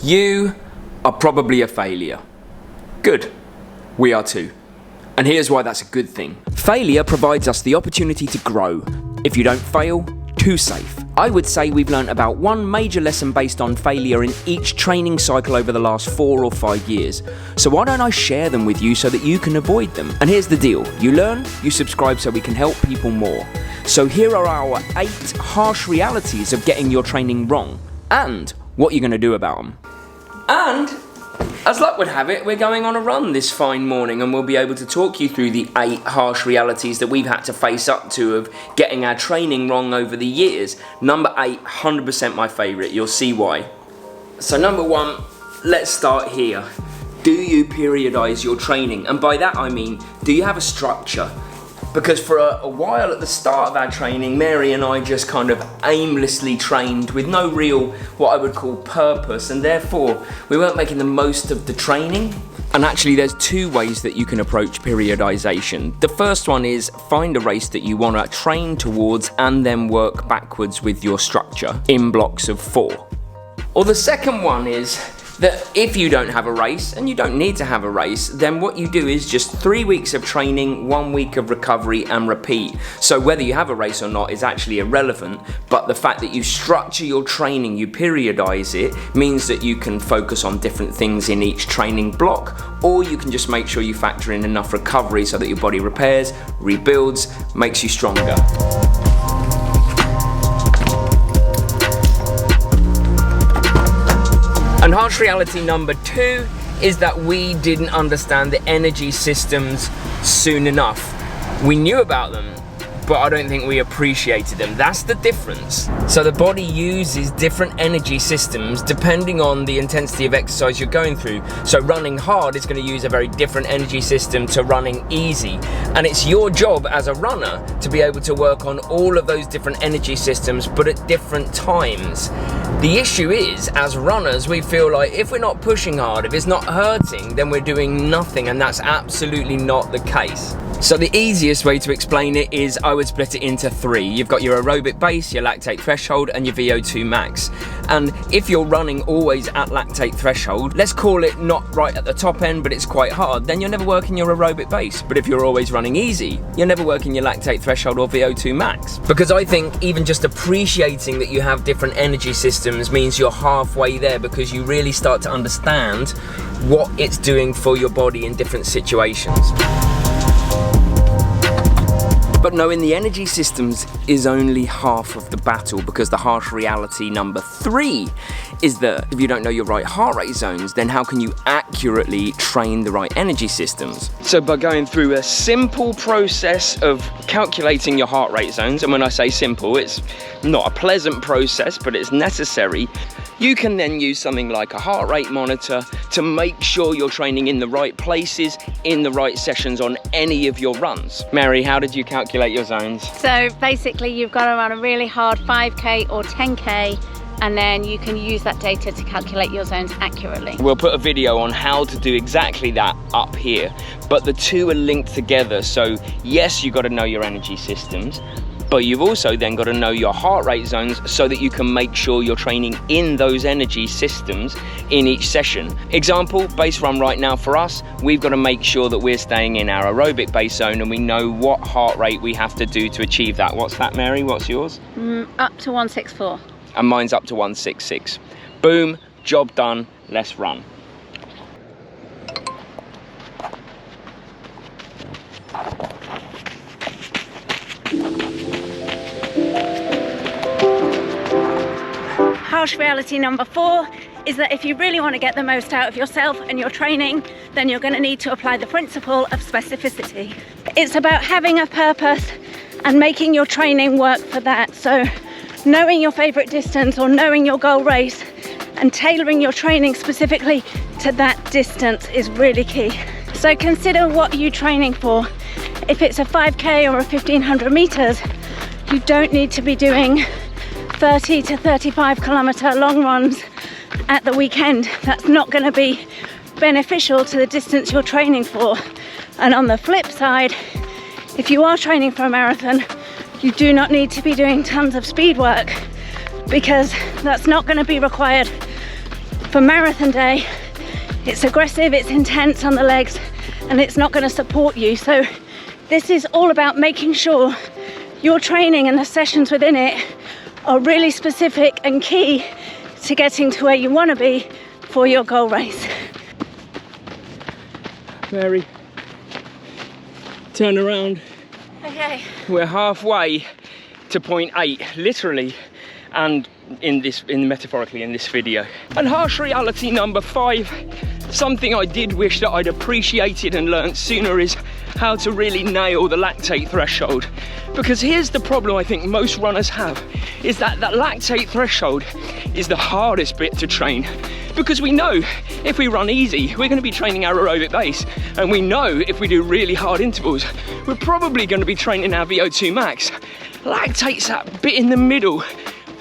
You are probably a failure. Good. We are too. And here's why that's a good thing. Failure provides us the opportunity to grow. If you don't fail, too safe. I would say we've learnt about one major lesson based on failure in each training cycle over the last 4 or 5 years. So why don't I share them with you so that you can avoid them? And here's the deal. You learn, you subscribe so we can help people more. So here are our 8 harsh realities of getting your training wrong and what you're going to do about them. And as luck would have it, we're going on a run this fine morning and we'll be able to talk you through the 8 harsh realities that we've had to face up to of getting our training wrong over the years. Number 8, 100% my favourite. You'll see why. So number 1, let's start here. Do you periodise your training? And by that I mean, do you have a structure? Because for a while at the start of our training, Mary and I just kind of aimlessly trained with no real, what I would call, purpose, and therefore we weren't making the most of the training. And actually there's 2 ways that you can approach periodisation. The first one is find a race that you want to train towards and then work backwards with your structure in blocks of 4. Or the second one is that if you don't have a race, and you don't need to have a race, then what you do is just 3 weeks of training, 1 week of recovery and repeat. So whether you have a race or not is actually irrelevant, but the fact that you structure your training, you periodise it, means that you can focus on different things in each training block, or you can just make sure you factor in enough recovery so that your body repairs, rebuilds, makes you stronger. And harsh reality number 2 is that we didn't understand the energy systems soon enough. We knew about them, but I don't think we appreciated them. That's the difference. So the body uses different energy systems depending on the intensity of exercise you're going through. So running hard is going to use a very different energy system to running easy. And it's your job as a runner to be able to work on all of those different energy systems, but at different times. The issue is, as runners, we feel like if we're not pushing hard, if it's not hurting, then we're doing nothing, and that's absolutely not the case. So the easiest way to explain it is I would split it into 3. You've got your aerobic base, your lactate threshold, and your VO2 max. And if you're running always at lactate threshold, let's call it not right at the top end, but it's quite hard, then you're never working your aerobic base. But if you're always running easy, you're never working your lactate threshold or VO2 max. Because I think even just appreciating that you have different energy systems means you're halfway there, because you really start to understand what it's doing for your body in different situations. But knowing the energy systems is only half of the battle, because the harsh reality number 3 is that if you don't know your right heart rate zones, then how can you accurately train the right energy systems? So by going through a simple process of calculating your heart rate zones, and when I say simple, it's not a pleasant process, but it's necessary. You can then use something like a heart rate monitor to make sure you're training in the right places, in the right sessions on any of your runs. Mary, how did you calculate your zones? So basically you've got to run a really hard 5k or 10k, and then you can use that data to calculate your zones accurately. We'll put a video on how to do exactly that up here, but the 2 are linked together. So yes, you've got to know your energy systems, but you've also then got to know your heart rate zones so that you can make sure you're training in those energy systems in each session. Example, base run right now for us, we've got to make sure that we're staying in our aerobic base zone and we know what heart rate we have to do to achieve that. What's that, Mary? What's yours? Up to 164. And mine's up to 166. Boom, job done, let's run. Harsh reality number 4 is that if you really want to get the most out of yourself and your training, then you're going to need to apply the principle of specificity. It's about having a purpose and making your training work for that. So knowing your favorite distance or knowing your goal race and tailoring your training specifically to that distance is really key. So consider what you're training for. If it's a 5k or a 1500 meters, you don't need to be doing 30 to 35 kilometer long runs at the weekend. That's not going to be beneficial to the distance you're training for. And on the flip side, if you are training for a marathon, you do not need to be doing tons of speed work, because that's not going to be required For marathon day, it's aggressive, it's intense on the legs, and it's not going to support you. So this is all about making sure your training and the sessions within it are really specific and key to getting to where you want to be for your goal race. Mary, turn around. Okay. We're halfway to point 8, literally, and metaphorically in this video. And harsh reality number 5, something I did wish that I'd appreciated and learnt sooner, is how to really nail the lactate threshold. Because here's the problem I think most runners have, is that lactate threshold is the hardest bit to train. Because we know if we run easy, we're going to be training our aerobic base. And we know if we do really hard intervals, we're probably going to be training our VO2 max. Lactate's that bit in the middle.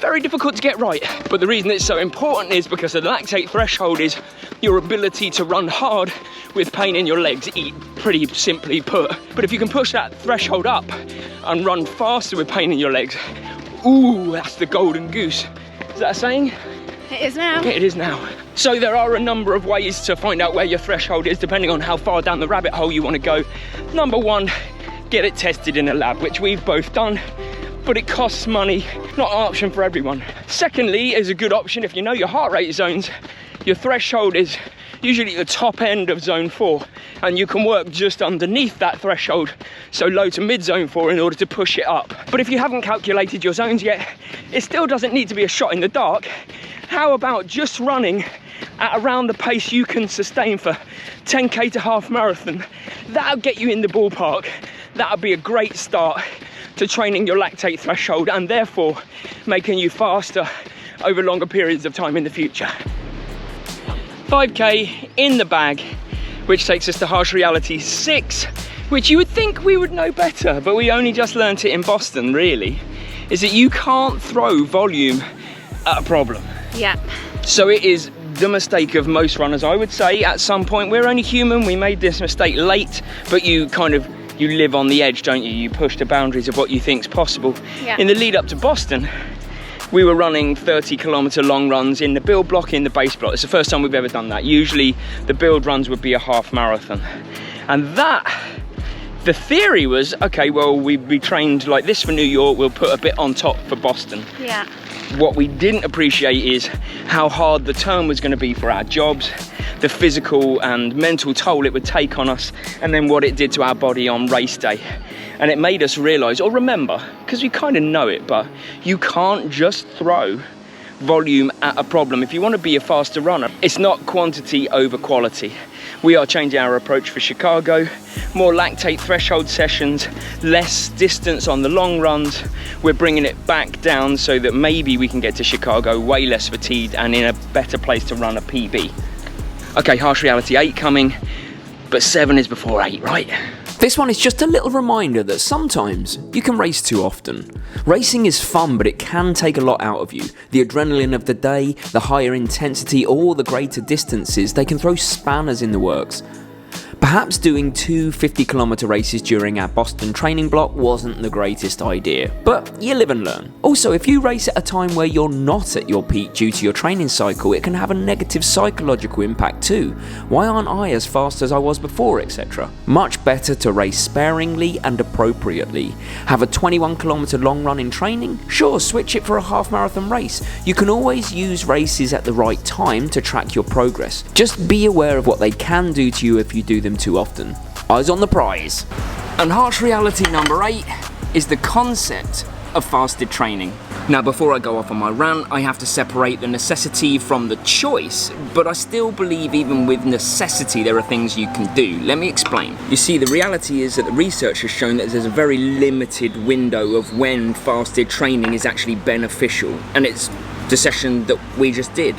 Very difficult to get right. But the reason it's so important is because the lactate threshold is your ability to run hard with pain in your legs, pretty simply put. But if you can push that threshold up and run faster with pain in your legs, ooh, that's the golden goose. Is that a saying? It is now. It is now. So there are a number of ways to find out where your threshold is, depending on how far down the rabbit hole you want to go. Number 1, get it tested in a lab, which we've both done, but it costs money, not an option for everyone. Secondly, is a good option if you know your heart rate zones. Your threshold is usually the top end of zone 4, and you can work just underneath that threshold, so low to mid zone 4, in order to push it up. But if you haven't calculated your zones yet, it still doesn't need to be a shot in the dark. How about just running at around the pace you can sustain for 10k to half marathon? That'll get you in the ballpark. That'll be a great start to training your lactate threshold, and therefore making you faster over longer periods of time in the future. 5k in the bag, which takes us to harsh reality 6, which you would think we would know better, but we only just learnt it in Boston, really, is that you can't throw volume at a problem. Yeah. So it is the mistake of most runners, I would say. At some point, we're only human, we made this mistake late, but you live on the edge, don't you? You push the boundaries of what you think's possible. Yeah. In the lead up to Boston, we were running 30-kilometer long runs in the build block, in the base block. It's the first time we've ever done that. Usually the build runs would be a half marathon. And the theory was, okay, well, we trained like this for New York, we'll put a bit on top for Boston. Yeah. What we didn't appreciate is how hard the turn was going to be for our jobs, the physical and mental toll it would take on us, and then what it did to our body on race day. And it made us realise, or remember, because we kind of know it, but you can't just throw volume at a problem. If you want to be a faster runner, it's not quantity over quality. We are changing our approach for Chicago. More lactate threshold sessions, less distance on the long runs. We're bringing it back down so that maybe we can get to Chicago way less fatigued and in a better place to run a PB. Okay, harsh reality 8 coming, but 7 is before 8, right? This one is just a little reminder that sometimes you can race too often. Racing is fun, but it can take a lot out of you. The adrenaline of the day, the higher intensity, or the greater distances, they can throw spanners in the works. Perhaps doing 2 50-kilometer races during our Boston training block wasn't the greatest idea, but you live and learn. Also, if you race at a time where you're not at your peak due to your training cycle, it can have a negative psychological impact too. Why aren't I as fast as I was before, etc. Much better to race sparingly and appropriately. Have a 21-kilometer long run in training? Sure, switch it for a half marathon race. You can always use races at the right time to track your progress. Just be aware of what they can do to you if you do them too often. Eyes on the prize. And harsh reality number 8 is the concept of fasted training. Now, before I go off on my rant, I have to separate the necessity from the choice, but I still believe even with necessity there are things you can do. Let me explain. You see, the reality is that the research has shown that there's a very limited window of when fasted training is actually beneficial, and it's the session that we just did.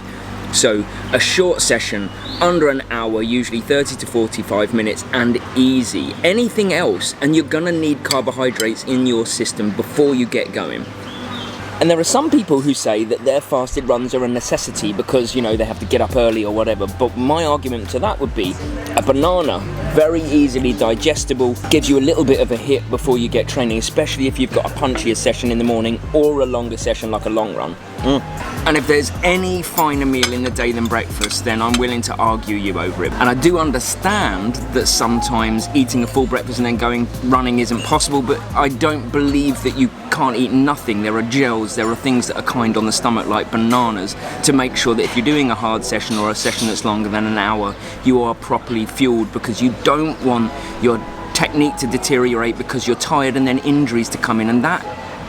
So a short session, under an hour, usually 30 to 45 minutes, and easy. Anything else, and you're gonna need carbohydrates in your system before you get going. And there are some people who say that their fasted runs are a necessity because, you know, they have to get up early or whatever. But my argument to that would be a banana, very easily digestible, gives you a little bit of a hit before you get training, especially if you've got a punchier session in the morning or a longer session like a long run. And if there's any finer meal in the day than breakfast, then I'm willing to argue you over it. And I do understand that sometimes eating a full breakfast and then going running isn't possible, but I don't believe that you can't eat nothing. There are gels, there are things that are kind on the stomach like bananas to make sure that if you're doing a hard session or a session that's longer than an hour, you are properly fueled, because you don't want your technique to deteriorate because you're tired and then injuries to come in, and that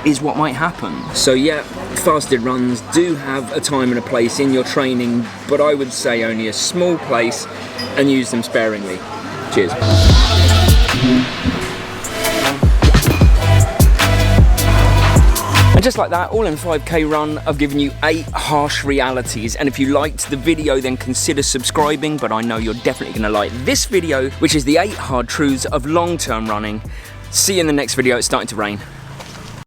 is what might happen. So yeah, fasted runs do have a time and a place in your training, but I would say only a small place, and use them sparingly. Cheers. And just like that, all in 5k run, I've given you 8 harsh realities. And if you liked the video, then consider subscribing, but I know you're definitely gonna like this video, which is the 8 hard truths of long-term running. See you in the next video. It's starting to rain.